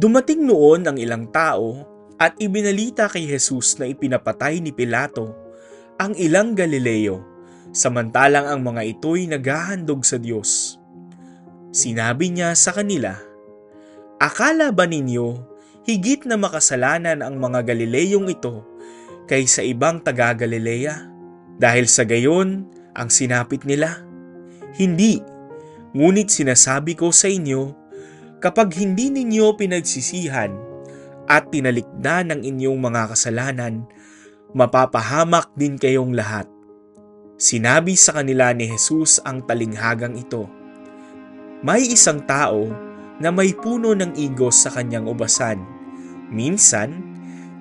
Dumating noon ang ilang tao at ibinalita kay Jesus na ipinapatay ni Pilato ang ilang Galileo, samantalang ang mga ito'y naghahandog sa Diyos. Sinabi niya sa kanila, "Akala ba ninyo higit na makasalanan ang mga Galileyong ito kaysa ibang taga-Galilea? Dahil sa gayon ang sinapit nila? Hindi, ngunit sinasabi ko sa inyo, kapag hindi ninyo pinagsisihan at tinalikdan ang inyong mga kasalanan, mapapahamak din kayong lahat." Sinabi sa kanila ni Jesus ang talinghagang ito, "May isang tao na may puno ng igos sa kanyang ubasan. Minsan,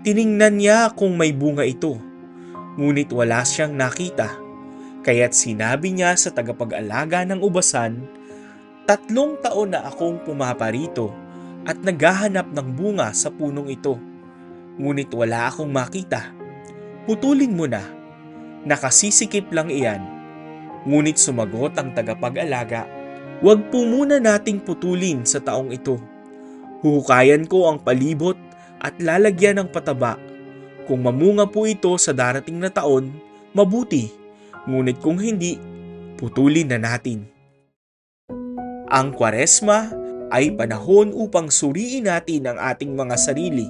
tiningnan niya kung may bunga ito, ngunit wala siyang nakita. Kaya't sinabi niya sa tagapag-alaga ng ubasan, 3 taon na akong pumaparito at naghahanap ng bunga sa punong ito, ngunit wala akong makita. Putulin mo na, nakasisikip lang iyan." Ngunit sumagot ang tagapag-alaga, "Huwag po muna nating putulin sa taong ito. Huhukayan ko ang palibot at lalagyan ng pataba. Kung mamunga po ito sa darating na taon, mabuti. Ngunit kung hindi, putulin na natin." Ang Kwaresma ay panahon upang suriin natin ang ating mga sarili,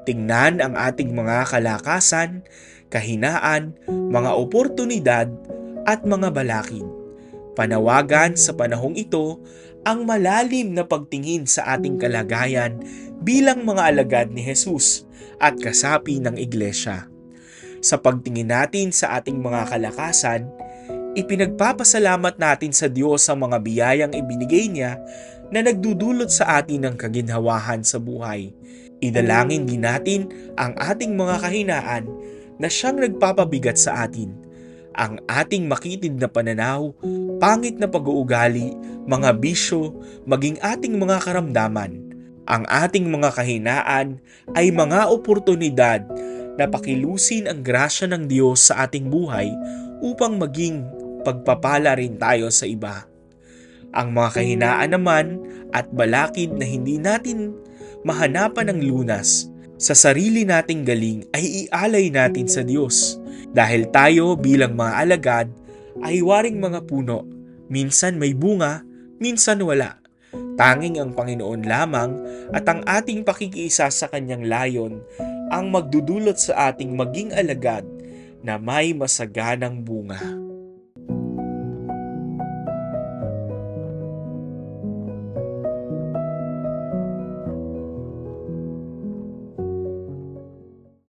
tingnan ang ating mga kalakasan, kahinaan, mga oportunidad at mga balakid. Panawagan sa panahong ito ang malalim na pagtingin sa ating kalagayan bilang mga alagad ni Jesus at kasapi ng Iglesia. Sa pagtingin natin sa ating mga kalakasan, ipinagpapasalamat natin sa Diyos ang mga biyayang ibinigay niya na nagdudulot sa atin ng kaginhawahan sa buhay. Idalangin din natin ang ating mga kahinaan na siyang nagpapabigat sa atin. Ang ating makitid na pananaw, pangit na pag-uugali, mga bisyo, maging ating mga karamdaman. Ang ating mga kahinaan ay mga oportunidad na pakilusin ang grasya ng Diyos sa ating buhay upang maging pagpapala rin tayo sa iba. Ang mga kahinaan naman at balakid na hindi natin mahanapan ng lunas sa sarili nating galing ay ialay natin sa Diyos. Dahil tayo bilang mga alagad ay waring mga puno, minsan may bunga, minsan wala. Tanging ang Panginoon lamang at ang ating pakikiisa sa Kanyang layon ang magdudulot sa ating maging alagad na may masaganang bunga.